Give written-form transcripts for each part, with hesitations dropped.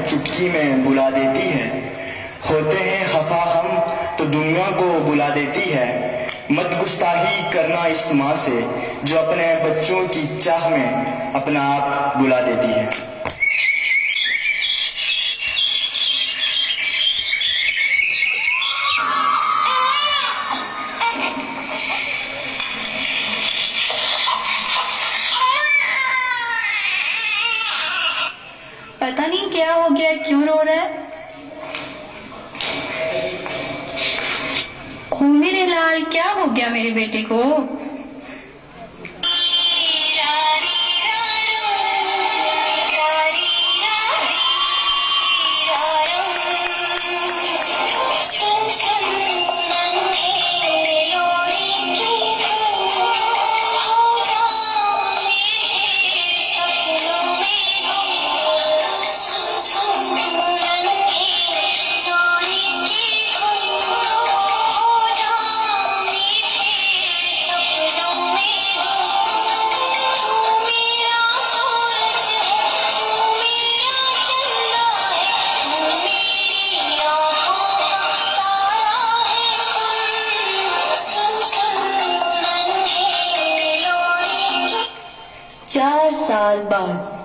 चुटकी में बुला देती है। होते हैं खफा हम तो दुनिया को बुला देती है। मत गुस्ताही करना इस माँ से जो अपने बच्चों की चाह में अपना आप बुला देती है। पता नहीं क्या हो गया, क्यों रो रहा है? ओ मेरे लाल, क्या हो गया मेरे बेटे को? चार साल बाद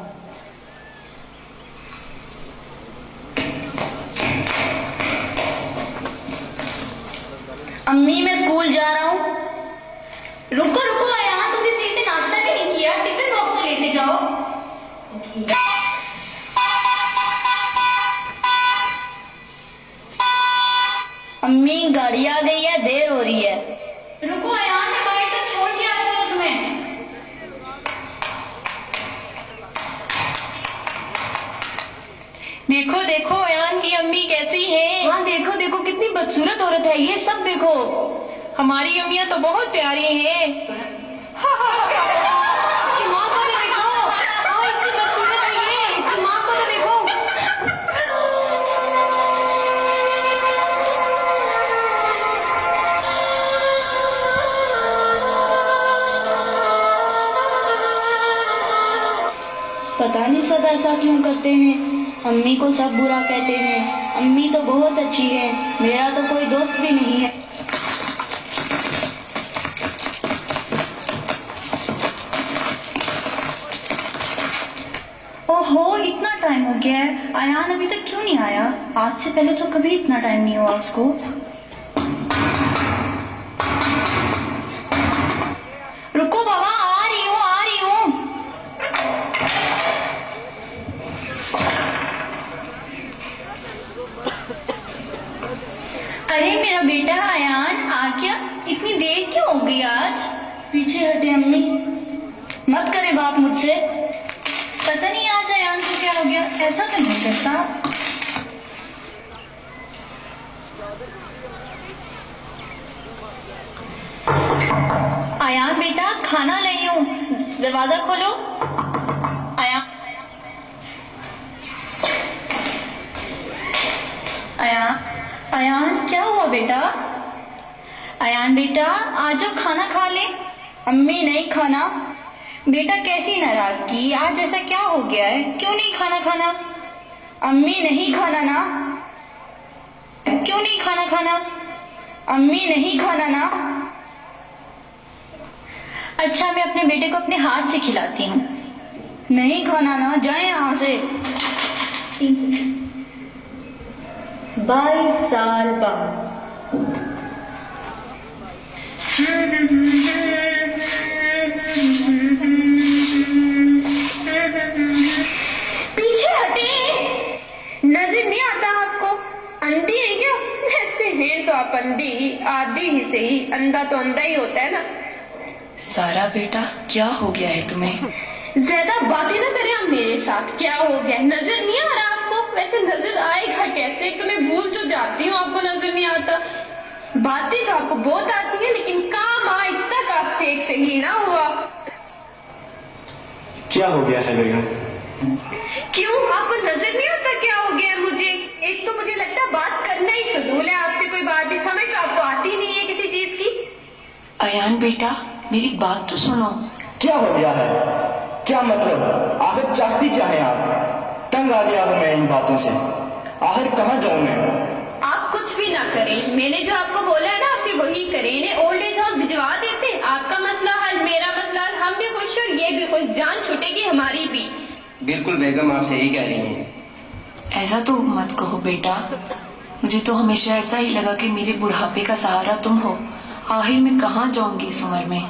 अम्मी, मैं स्कूल जा रहा हूँ। रुको रुको अयान, तुमने सही से नाश्ता भी नहीं किया, टिफिन बॉक्स से लेते जाओ। अम्मी, गाड़ी आ गई है, देर हो रही है। रुको अयान, मैं बाहर तक छोड़ के आती हूँ तुम्हें। देखो देखो अयान की अम्मी कैसी है। हाँ देखो देखो, कितनी बदसूरत औरत है ये, सब देखो। हमारी अम्मियाँ तो बहुत प्यारी हैं। इसकी माँ को तो देखो, इतनी बदसूरत है ये, इसकी माँ को तो देखो। पता नहीं सब ऐसा क्यों करते हैं। अम्मी को सब बुरा कहते हैं। अम्मी तो बहुत अच्छी है, मेरा तो कोई दोस्त भी नहीं है। ओहो, इतना टाइम हो गया है, अयान अभी तक क्यों नहीं आया? आज से पहले तो कभी इतना टाइम नहीं हुआ उसको। रुको बाबा, आ रही हूँ आ रही हूँ। अरे मेरा बेटा अयान आ गया, इतनी देर क्यों हो गई आज? पीछे हटे अम्मी, मत करे बात मुझसे। पता नहीं आज अयान को क्या हो गया, ऐसा तो नहीं करता। अयान बेटा, खाना लाई हूँ, दरवाजा खोलो। अयान अयान अयान, क्या हुआ बेटा? अयान बेटा, आ जाओ, खाना खा ले। अम्मी, नहीं खाना। बेटा कैसी नाराजगी, आज ऐसा क्या हो गया है, क्यों नहीं खाना? अम्मी, नहीं खाना ना। क्यों नहीं खाना? अम्मी, नहीं खाना ना। अच्छा, मैं अपने बेटे को अपने हाथ से खिलाती हूँ। नहीं खाना ना, जाए यहाँ से। 22 साल बाद। पीछे हटे, नजर नहीं आता आपको? अंधी है क्या? ऐसे हैं तो आप अंधी ही, आधी ही सही, अंधा तो अंधा ही होता है ना। सारा बेटा, क्या हो गया है तुम्हें? ज्यादा बातें ना करें आप मेरे साथ। क्या हो गया, नजर नहीं आ रहा आपको? वैसे नजर आएगा कैसे, तो मैं भूल तो जाती हूँ, आपको नजर नहीं आता। बातें तो आपको बहुत आती है, लेकिन काम आज तक आपसे एक सही ना हुआ। क्या हो गया है बेगम? क्यों, आपको नजर नहीं आता क्या हो गया है मुझे? एक तो मुझे लगता है बात करना ही फजूल है आपसे, कोई बात भी समझ तो आपको आती नहीं है किसी चीज की। अयान बेटा, मेरी बात तो सुनो। क्या हो गया है? क्या मतलब? आखिर चाहती क्या है आप? तंग आ गया हूँ मैं इन बातों से। आखिर कहाँ जाऊँ मैं? आप कुछ भी ना करें, मैंने जो आपको बोला है ना आपसे वही करें। इन्हें ओल्ड एज हाउस भिजवा देते, आपका मसला हल, मेरा मसला हल, हम भी खुश और ये भी खुश, जान छूटेगी हमारी भी। बिल्कुल बेगम, आप सही कह रही हैं। ऐसा तो मत कहो बेटा, मुझे तो हमेशा ऐसा ही लगा कि मेरे बुढ़ापे का सहारा तुम हो। आखिर मैं कहाँ जाऊंगी इस उम्र में?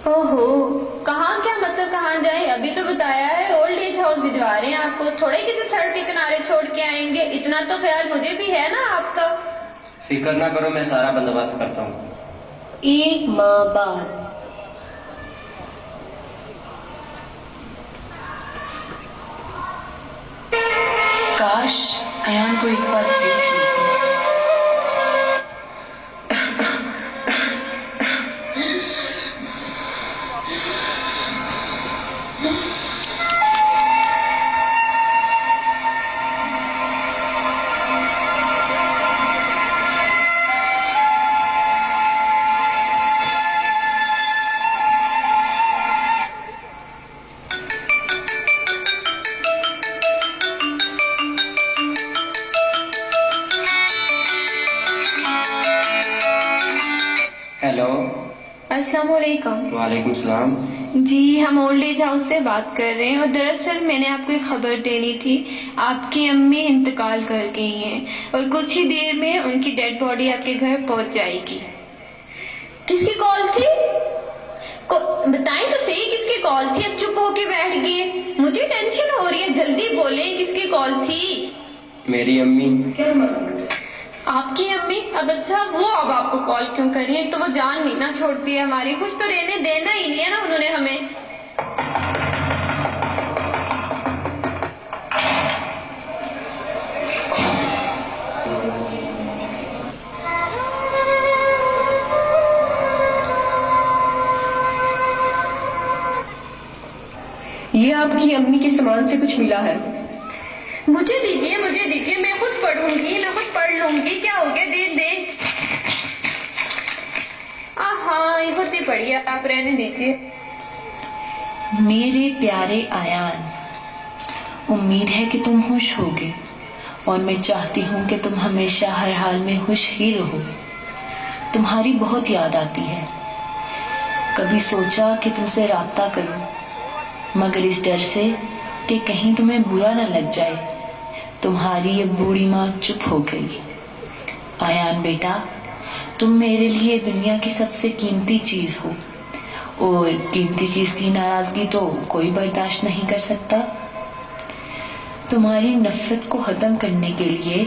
ओहो, कहाँ क्या मतलब कहाँ जाए? अभी तो बताया है ओल्ड एज हाउस भिजवा रहे हैं आपको, थोड़े किसी सड़क के किनारे छोड़ के आएंगे। इतना तो ख्याल मुझे भी है ना आपका। फिक्र ना करो, मैं सारा बंदोबस्त करता हूँ। एक माह बाद काश अयान को एक बार देख लेती। हेलो। अस्सलाम वालेकुम। वालेकुम सलाम। जी, हम ओल्ड एज हाउस से बात कर रहे हैं और दरअसल मैंने आपको एक खबर देनी थी। आपकी अम्मी इंतकाल कर गई हैं और कुछ ही देर में उनकी डेड बॉडी आपके घर पहुंच जाएगी। किसकी कॉल थी? बताएं तो सही, किसकी कॉल थी? अब चुप होके बैठ गए, मुझे टेंशन हो रही है, जल्दी बोलें किसकी कॉल थी? मेरी अम्मी। आपकी अम्मी? अब अच्छा, वो अब आपको कॉल क्यों करी है? तो वो जान नहीं ना छोड़ती है हमारी, कुछ तो रहने देना ही नहीं है ना उन्होंने हमें। ये आपकी अम्मी के सामान से कुछ मिला है। मुझे दीजिए, मुझे दीजिए, मैं खुद पढ़ूंगी, मैं खुद पढ़ लूंगी। क्या हो गया? दे दे। हाँ, ये खुद ही पढ़िए, आप रहने दीजिए। मेरे प्यारे आयान, उम्मीद है कि तुम खुश होगे और मैं चाहती हूँ कि तुम हमेशा हर हाल में खुश ही रहो। तुम्हारी बहुत याद आती है। कभी सोचा कि तुमसे राब्ता करूं, मगर इस डर से कि कहीं तुम्हें बुरा न लग जाए, तुम्हारी ये बूढ़ी माँ चुप हो गई। आयान बेटा, तुम मेरे लिए दुनिया की सबसे कीमती चीज हो और कीमती चीज की नाराजगी तो कोई बर्दाश्त नहीं कर सकता। तुम्हारी नफरत को खत्म करने के लिए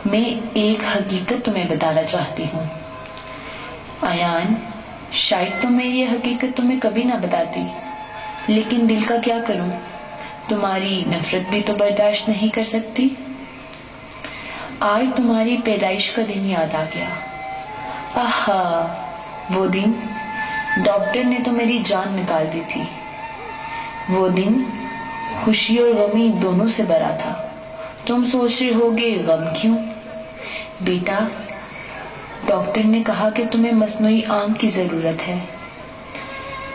मैं एक हकीकत तुम्हें बताना चाहती हूँ। आयान, शायद तो मैं ये हकीकत तुम्हें कभी ना बताती, लेकिन दिल का क्या करूं, तुम्हारी नफरत भी तो बर्दाश्त नहीं कर सकती। आज तुम्हारी पैदाइश का दिन याद आ गया। आहा, वो दिन डॉक्टर ने तो मेरी जान निकाल दी थी। वो दिन खुशी और गमी दोनों से भरा था। तुम सोच रहे होगे गम क्यों? बेटा, डॉक्टर ने कहा कि तुम्हें मसनूई आंख की जरूरत है।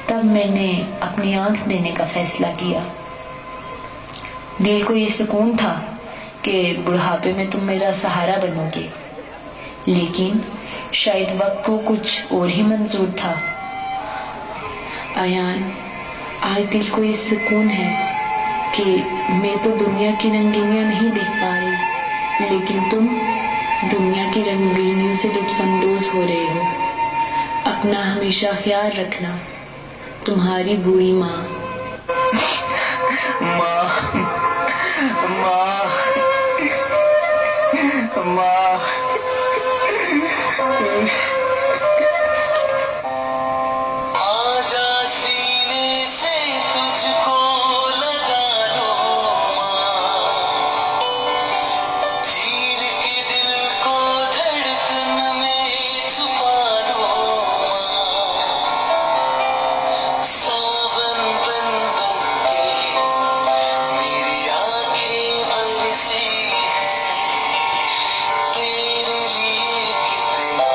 तब मैंने अपनी आंख देने का फैसला किया। दिल को ये सुकून था कि बुढ़ापे में तुम मेरा सहारा बनोगे, लेकिन शायद वक्त को कुछ और ही मंजूर था। आयान, आज दिल को ये सुकून है कि मैं तो दुनिया की रंगीनियां नहीं देख पा रही, लेकिन तुम दुनिया की रंगीनियों से लुत्फानंदोज हो रहे हो। अपना हमेशा ख्याल रखना। तुम्हारी बूढ़ी माँ। माँ, माँ, माँ। आजा सीने से तुझको लगा लो माँ, चीर के दिल को धड़कन में छुपा लो माँ, सावन बन बन के मेरी आंखें बरसी है, तेरे लिए कितना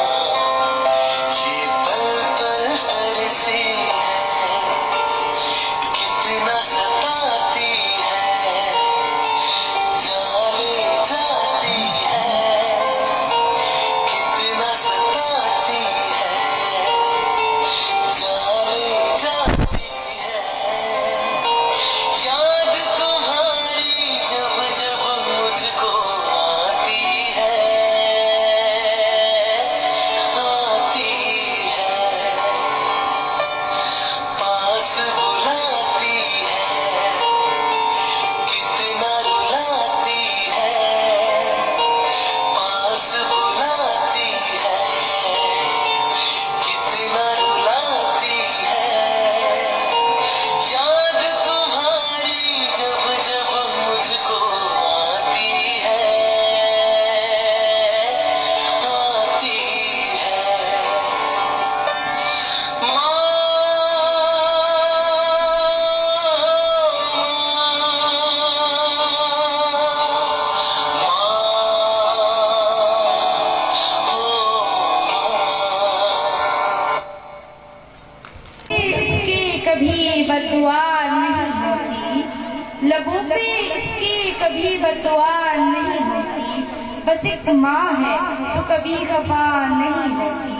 बद्दुआ नहीं होती, लबों पे इसके कभी बद्दुआ नहीं होती, बस एक माँ है जो कभी खफा नहीं होती।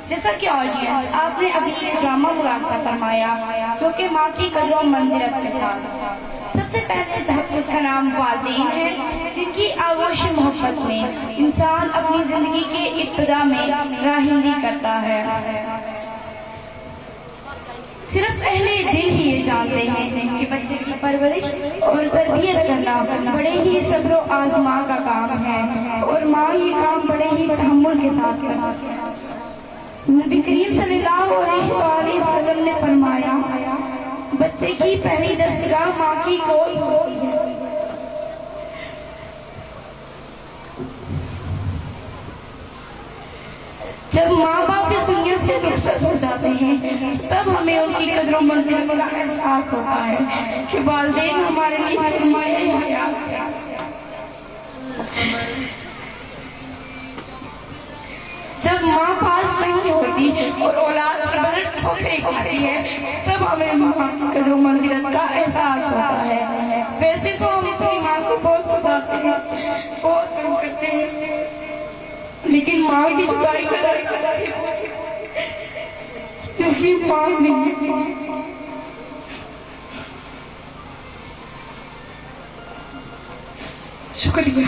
जैसा कि ऑडियंस आपने अभी ये ड्रामा मुलाजा फरमाया जो कि माँ की कदरों मंजिलत में था। सबसे पहले तहफ़्फ़ुज़ का नाम वालिदैन है, जिनकी आगोश मोहब्बत में इंसान अपनी जिंदगी के इब्तिदा में राहिंदी करता है। सिर्फ अहले दिल ही ये जानते हैं कि बच्चे की परवरिश और तरबियत करना बड़े ही सब्र और आज़मा का काम है और माँ ये काम बड़े ही तहम्मुल के साथ करती है। नबी करीम सल्लल्लाहु अलैहि वसल्लम ने फरमाया, बच्चे की पहली दरसगाह माँ की गोद होती है। जब माँ बाप इस दुनिया से रुखसत हो जाते हैं तब हमें उनकी कदरों मंजिल का एहसास होता है कि वालिदैन हमारे लिए सरमाए हयात है। जब माँ पास नहीं होती और औलाद की बदल ठोकरें खाती है तब हमें माँ की कदरों मंजिल का एहसास होता है। वैसे तो हम अपनी माँ को बहुत सुधारते हैं, बहुत कम करते हैं, लेकिन माँ की जुदाई का जिसकी माँ नहीं है। शुक्रिया।